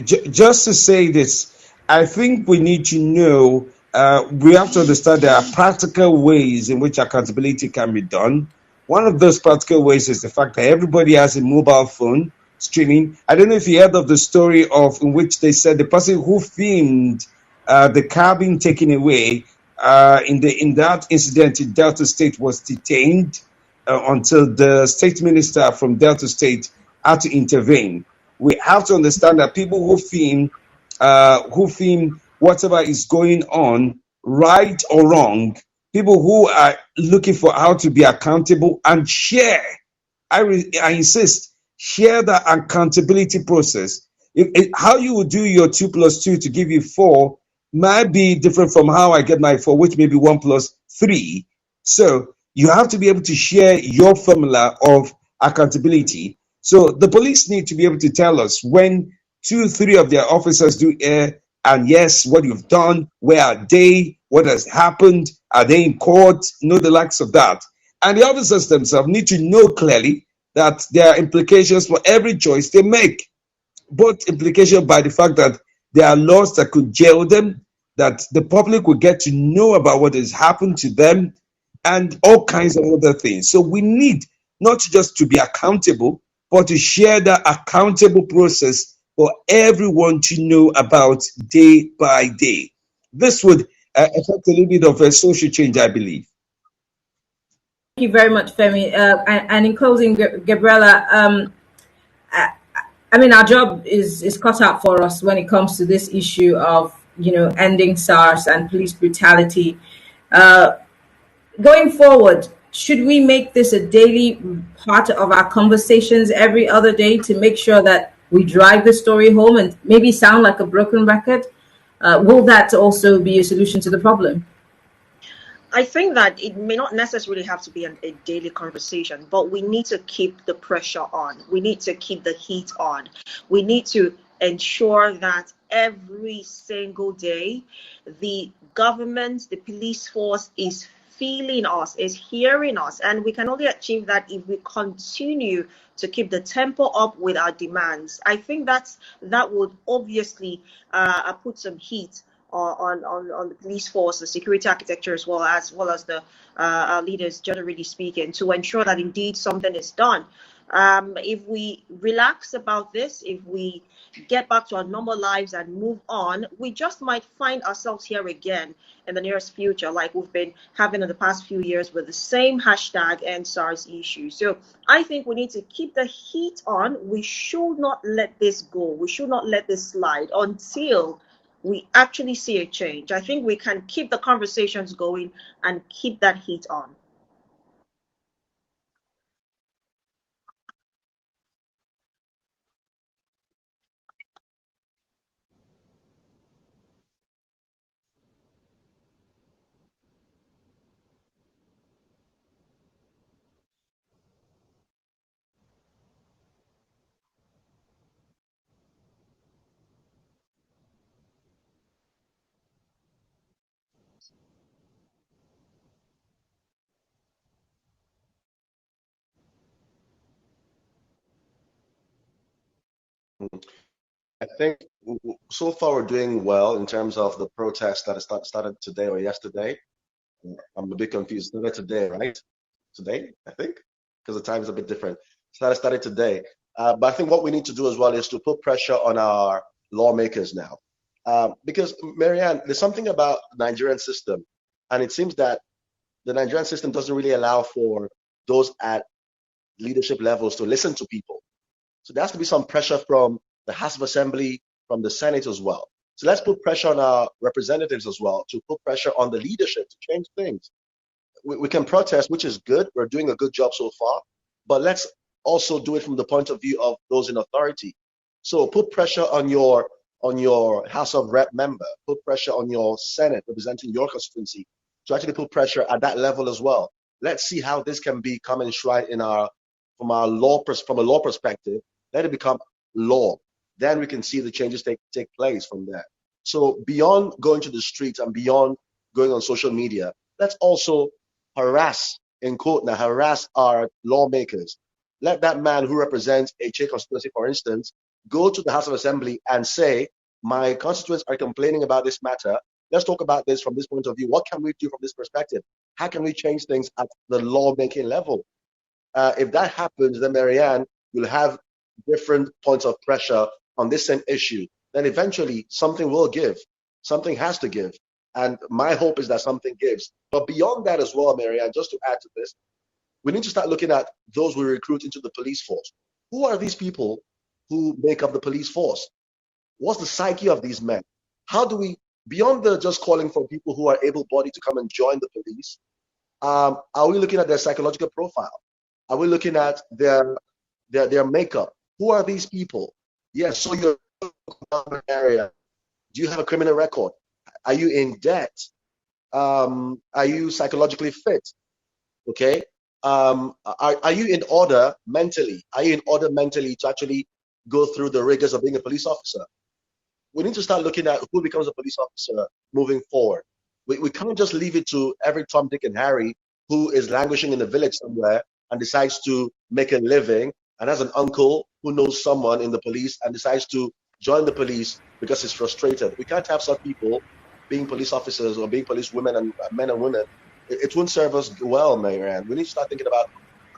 Just to say this, I think we need to know, we have to understand there are practical ways in which accountability can be done. One of those practical ways is the fact that everybody has a mobile phone streaming. I don't know if you heard of the story of in which they said the person who filmed the car being taken away in that incident in Delta State was detained until the state minister from Delta State had to intervene. We have to understand that people who film whatever is going on, right or wrong, people who are looking for how to be accountable and share. I insist, share the accountability process. How you would do your 2 plus 2 to give you 4 might be different from how I get my 4, which may be 1 plus 3. So you have to be able to share your formula of accountability. So the police need to be able to tell us when 2, 3 of their officers do air, and yes, what you've done, where are they, what has happened, are they in court, know the likes of that. And the officers themselves need to know clearly that there are implications for every choice they make, both implication by the fact that there are laws that could jail them, that the public will get to know about what has happened to them, and all kinds of other things. So we need not just to be accountable, but to share the accountable process for everyone to know about day by day. This would affect a little bit of a social change, I believe. Thank you very much, Femi. And in closing, Gabriela, I, I mean, our job is cut out for us when it comes to this issue of ending SARS and police brutality. Uh, Going forward, should we make this a daily part of our conversations every other day to make sure that we drive the story home and maybe sound like a broken record? Will that also be a solution to the problem? I think that it may not necessarily have to be a daily conversation, but we need to keep the pressure on. We need to keep the heat on. We need to ensure that every single day the government, the police force is feeling us, is hearing us. And we can only achieve that if we continue to keep the tempo up with our demands. I think that would obviously put some heat on the police force, the security architecture, as well as the leaders, generally speaking, to ensure that indeed something is done. If we relax about this, if we get back to our normal lives and move on, we just might find ourselves here again in the nearest future, like we've been having in the past few years with the same hashtag and SARS issue. So I think we need to keep the heat on. We should not let this go. We should not let this slide until we actually see a change. I think we can keep the conversations going and keep that heat on. I think so far we're doing well in terms of the protest that started today or yesterday. I'm a bit confused. Started today, right? Today, I think, because the time is a bit different. Started today. But I think what we need to do as well is to put pressure on our lawmakers now. Because, Marianne, there's something about the Nigerian system, and it seems that the Nigerian system doesn't really allow for those at leadership levels to listen to people. So there has to be some pressure from the House of Assembly, from the Senate as well. So let's put pressure on our representatives as well to put pressure on the leadership to change things. We can protest, which is good. We're doing a good job so far, but let's also do it from the point of view of those in authority. So put pressure on your House of Rep member, put pressure on your Senate representing your constituency to actually put pressure at that level as well. Let's see how this can become enshrined in from a law perspective. Let it become law. Then we can see the changes take place from there. So beyond going to the streets and beyond going on social media, let's also harass, in quote now, harass our lawmakers. Let that man who represents a Che constituency, for instance, go to the House of Assembly and say, my constituents are complaining about this matter. Let's talk about this from this point of view. What can we do from this perspective? How can we change things at the lawmaking level? If that happens, then Marianne, you'll have different points of pressure on this same issue. Then eventually something will give. Something has to give. And my hope is that something gives. But beyond that as well, Marianne, just to add to this, we need to start looking at those we recruit into the police force. Who are these people who make up the police force? What's the psyche of these men? How do we, beyond the just calling for people who are able-bodied to come and join the police, are we looking at their psychological profile? Are we looking at their makeup? Who are these people? Yes, so you're in an area. Do you have a criminal record? Are you in debt? Are you psychologically fit? Okay. Are you in order mentally? Are you in order mentally to actually go through the rigors of being a police officer? We need to start looking at who becomes a police officer moving forward. We can't just leave it to every Tom, Dick, and Harry who is languishing in the village somewhere and decides to make a living and has an uncle who knows someone in the police and decides to join the police because he's frustrated. We can't have such people being police officers or being police women and men and women. It won't serve us well, Marianne. We need to start thinking about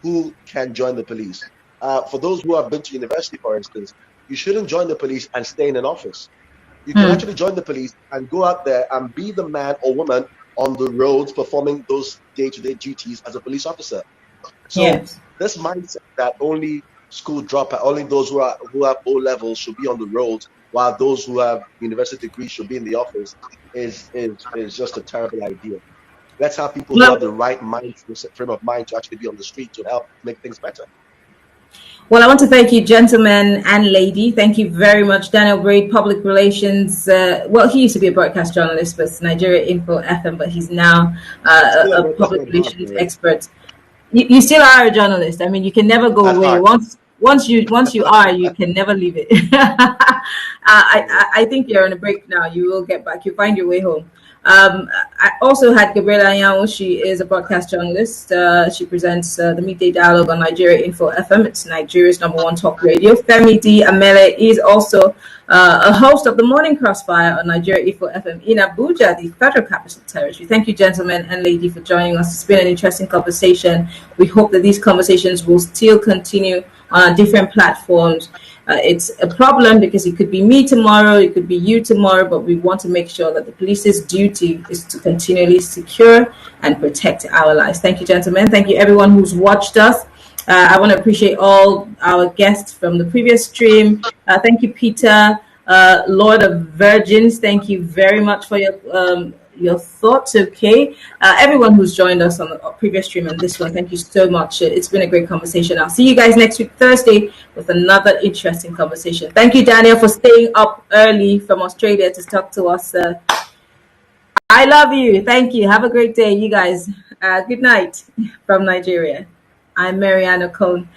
who can join the police. For those who have been to university, for instance, you shouldn't join the police and stay in an office. You can actually join the police and go out there and be the man or woman on the roads performing those day-to-day duties as a police officer. So Yes. this mindset that only school dropout, only those who have O levels should be on the roads, while those who have university degrees should be in the office, is just a terrible idea. Let's have people who have the right frame of mind to actually be on the street to help make things better. Well, I want to thank you, gentlemen and lady. Thank you very much, Daniel Braid, public relations. Well, he used to be a broadcast journalist with Nigeria Info FM, but he's now a public relations expert. You still are a journalist. I mean, you can never go away. Once you are, you can never leave it. I think you're on a break now. You will get back. You find your way home. I also had Gabriela Anyanwu. She is a broadcast journalist. She presents the Midday Dialogue on Nigeria Info FM. It's Nigeria's #1 talk radio. Femi D. Amele is also a host of the Morning Crossfire on Nigeria Info FM in Abuja, the Federal Capital Territory. Thank you, gentlemen and lady, for joining us. It's been an interesting conversation. We hope that these conversations will still continue on different platforms. It's a problem because it could be me tomorrow, it could be you tomorrow, but we want to make sure that the police's duty is to continually secure and protect our lives. Thank you, gentlemen. Thank you, everyone who's watched us. I want to appreciate all our guests from the previous stream. Thank you, Peter, Lord of Virgins. Thank you very much for your thoughts. Okay, everyone who's joined us on the previous stream and this one, thank you so much. It's been a great conversation. I'll see you guys next week, Thursday, with another interesting conversation. Thank you, Daniel, for staying up early from Australia to talk to us. I love you. Thank you. Have a great day, you guys. Good night from Nigeria. I'm Mariana Cohn.